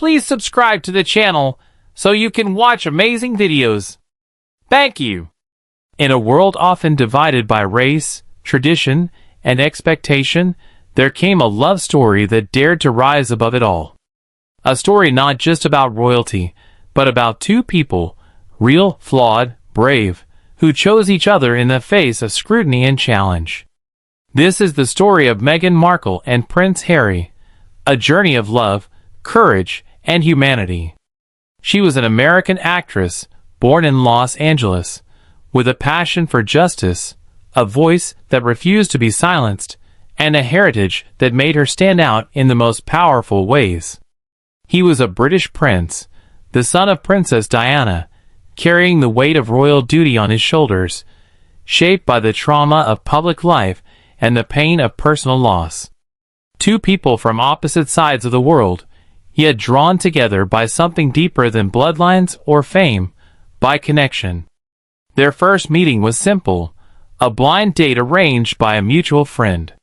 please subscribe to the channel so you can watch amazing videos. Thank you. In a world often divided by race, tradition, and expectation, there came a love story that dared to rise above it all. A story not just about royalty, but about two people, real, flawed, brave, who chose each other in the face of scrutiny and challenge. This is the story of Meghan Markle and Prince Harry, a journey of love, courage, and humanity. She was an American actress, born in Los Angeles, with a passion for justice, a voice that refused to be silenced, and a heritage that made her stand out in the most powerful ways. He was a British prince, the son of Princess Diana, carrying the weight of royal duty on his shoulders, shaped by the trauma of public life and the pain of personal loss. Two people from opposite sides of the world, yet drawn together by something deeper than bloodlines or fame, by connection. Their first meeting was simple, a blind date arranged by a mutual friend.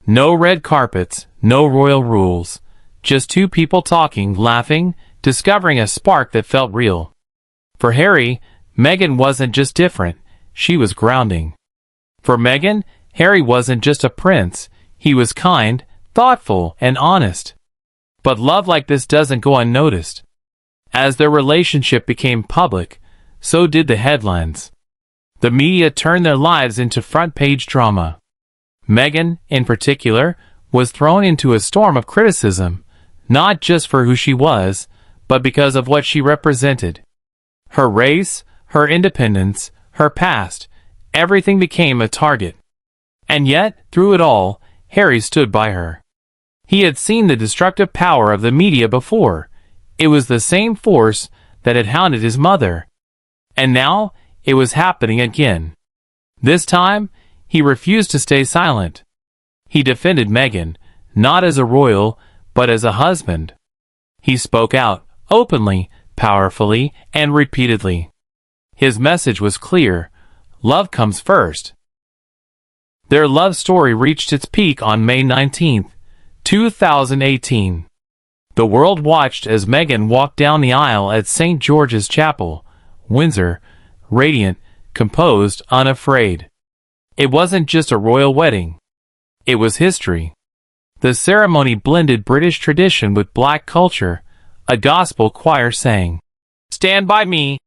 No red carpets, no royal rules, just two people talking, laughing, discovering a spark that felt real. For Harry, Meghan wasn't just different, she was grounding. For Meghan, Harry wasn't just a prince, he was kind, thoughtful, and honest. But love like this doesn't go unnoticed. As their relationship became public, so did the headlines. The media turned their lives into front-page drama. Meghan, in particular, was thrown into a storm of criticism, not just for who she was, but because of what she represented. Her race, her independence, her past, everything became a target. And yet, through it all, Harry stood by her. He had seen the destructive power of the media before. It was the same force that had hounded his mother. And now, it was happening again. This time, he refused to stay silent. He defended Meghan, not as a royal, but as a husband. He spoke out, openly, powerfully, and repeatedly. His message was clear: love comes first. Their love story reached its peak on May 19, 2018. The world watched as Meghan walked down the aisle at St. George's Chapel, Windsor, radiant, composed, unafraid. It wasn't just a royal wedding. It was history. The ceremony blended British tradition with black culture. A gospel choir sang, "Stand by me,"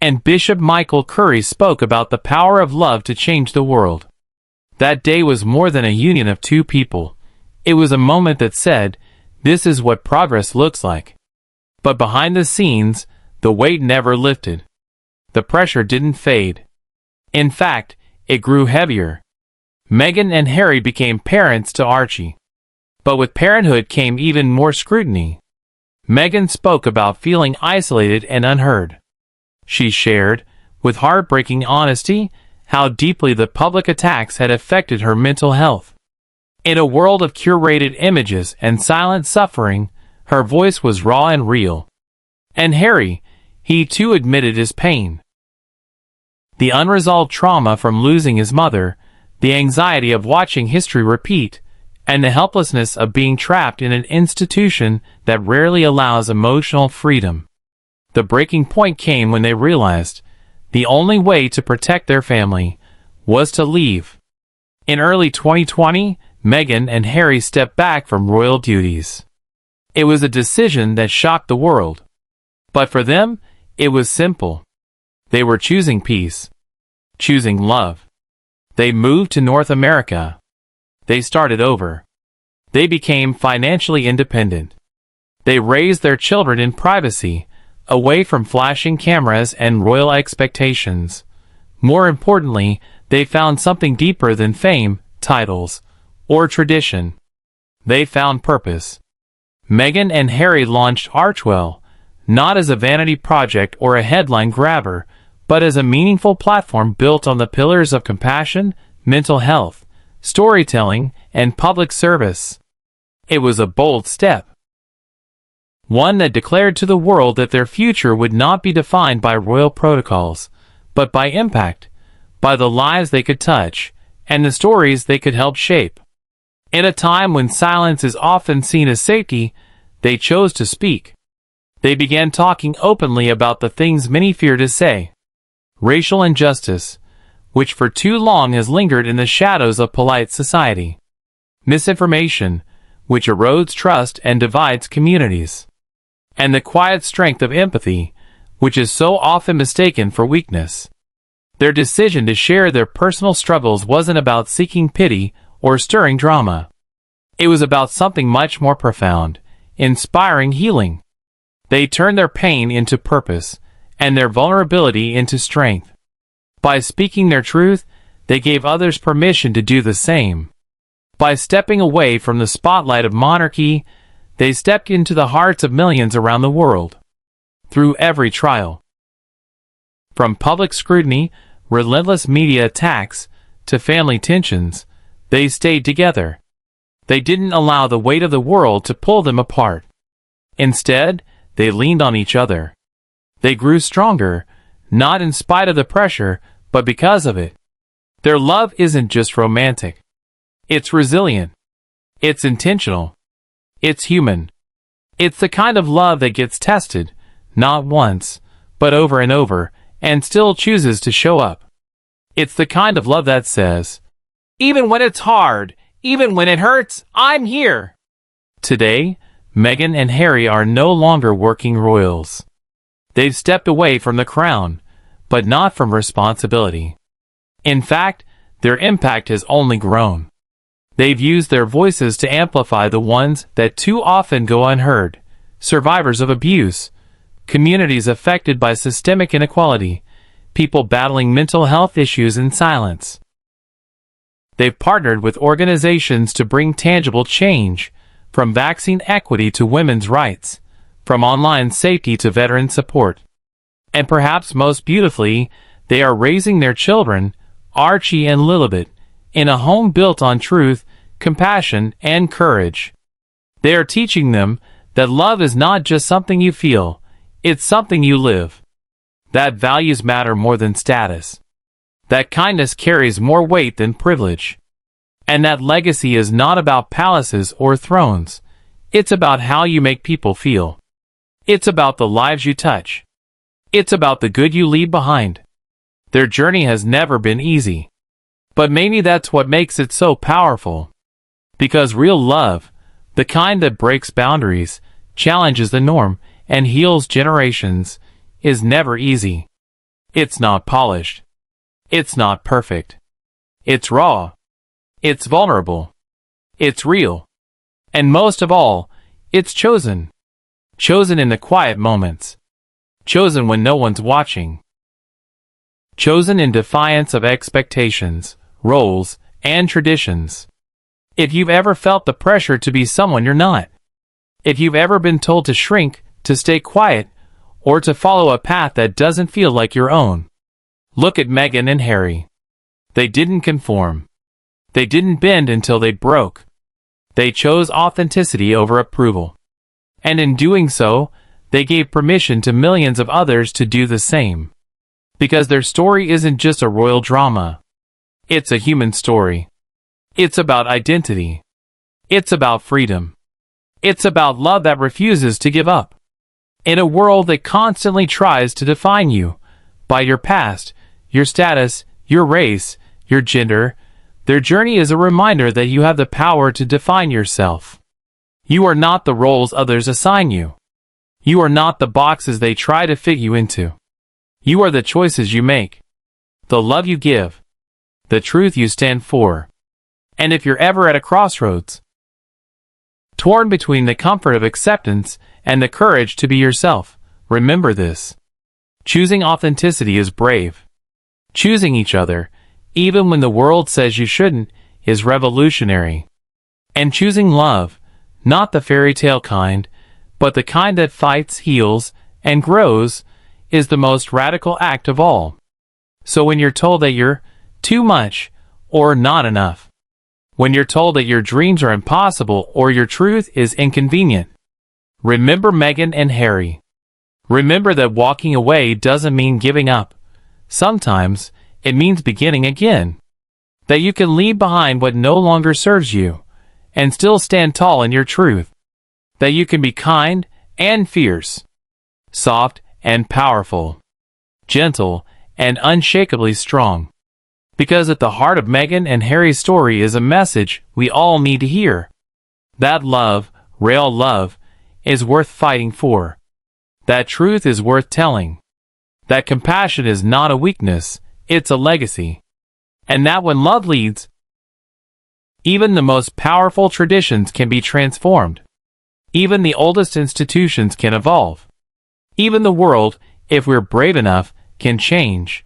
and Bishop Michael Curry spoke about the power of love to change the world. That day was more than a union of two people. It was a moment that said, this is what progress looks like. But behind the scenes, the weight never lifted. The pressure didn't fade. In fact, it grew heavier. Meghan and Harry became parents to Archie. But with parenthood came even more scrutiny. Meghan spoke about feeling isolated and unheard. She shared, with heartbreaking honesty, how deeply the public attacks had affected her mental health. In a world of curated images and silent suffering, her voice was raw and real. And Harry, he too admitted his pain. The unresolved trauma from losing his mother, the anxiety of watching history repeat, and the helplessness of being trapped in an institution that rarely allows emotional freedom. The breaking point came when they realized the only way to protect their family was to leave. In early 2020, Meghan and Harry stepped back from royal duties. It was a decision that shocked the world. But for them, it was simple. They were choosing peace, choosing love. They moved to North America. They started over. They became financially independent. They raised their children in privacy, away from flashing cameras and royal expectations. More importantly, they found something deeper than fame, titles, or tradition. They found purpose. Meghan and Harry launched Archwell, not as a vanity project or a headline grabber, but as a meaningful platform built on the pillars of compassion, mental health, storytelling, and public service. It was a bold step. One that declared to the world that their future would not be defined by royal protocols, but by impact, by the lives they could touch, and the stories they could help shape. In a time when silence is often seen as safety, They chose to speak. They began talking openly about the things many fear to say. Racial injustice, which for too long has lingered in the shadows of polite society. Misinformation, which erodes trust and divides communities. And the quiet strength of empathy, which is so often mistaken for weakness. Their decision to share their personal struggles wasn't about seeking pity or stirring drama. It was about something much more profound, inspiring healing. They turned their pain into purpose, and their vulnerability into strength. By speaking their truth, they gave others permission to do the same. By stepping away from the spotlight of monarchy, they stepped into the hearts of millions around the world. Through every trial. From public scrutiny, relentless media attacks, to family tensions, they stayed together. They didn't allow the weight of the world to pull them apart. Instead, they leaned on each other. They grew stronger, not in spite of the pressure, but because of it. Their love isn't just romantic. It's resilient. It's intentional. It's human. It's the kind of love that gets tested, not once, but over and over, and still chooses to show up. It's the kind of love that says, even when it's hard, even when it hurts, I'm here. Today, Meghan and Harry are no longer working royals. They've stepped away from the crown, but not from responsibility. In fact, their impact has only grown. They've used their voices to amplify the ones that too often go unheard, survivors of abuse, communities affected by systemic inequality, people battling mental health issues in silence. They've partnered with organizations to bring tangible change, from vaccine equity to women's rights, from online safety to veteran support. And perhaps most beautifully, they are raising their children, Archie and Lilibet, in a home built on truth, compassion, and courage. They are teaching them that love is not just something you feel, it's something you live. That values matter more than status. That kindness carries more weight than privilege. And that legacy is not about palaces or thrones. It's about how you make people feel. It's about the lives you touch. It's about the good you leave behind. Their journey has never been easy. But maybe that's what makes it so powerful. Because real love, the kind that breaks boundaries, challenges the norm, and heals generations, is never easy. It's not polished. It's not perfect. It's raw. It's vulnerable. It's real. And most of all, it's chosen. Chosen in the quiet moments. Chosen when no one's watching. Chosen in defiance of expectations, roles, and traditions. If you've ever felt the pressure to be someone you're not. If you've ever been told to shrink, to stay quiet, or to follow a path that doesn't feel like your own. Look at Meghan and Harry. They didn't conform. They didn't bend until they broke. They chose authenticity over approval. And in doing so, they gave permission to millions of others to do the same. Because their story isn't just a royal drama. It's a human story. It's about identity. It's about freedom. It's about love that refuses to give up. In a world that constantly tries to define you by your past, your status, your race, your gender, their journey is a reminder that you have the power to define yourself. You are not the roles others assign you. You are not the boxes they try to fit you into. You are the choices you make, the love you give, the truth you stand for. And if you're ever at a crossroads, torn between the comfort of acceptance and the courage to be yourself, remember this. Choosing authenticity is brave. Choosing each other, even when the world says you shouldn't, is revolutionary. And choosing love, not the fairy tale kind, but the kind that fights, heals, and grows, is the most radical act of all. So when you're told that you're too much or not enough, when you're told that your dreams are impossible or your truth is inconvenient, remember Meghan and Harry. Remember that walking away doesn't mean giving up. Sometimes, it means beginning again. That you can leave behind what no longer serves you, and still stand tall in your truth. That you can be kind and fierce, soft and powerful, gentle and unshakably strong. Because at the heart of Meghan and Harry's story is a message we all need to hear. That love, real love, is worth fighting for. That truth is worth telling. That compassion is not a weakness, it's a legacy. And that when love leads, even the most powerful traditions can be transformed. Even the oldest institutions can evolve. Even the world, if we're brave enough, can change.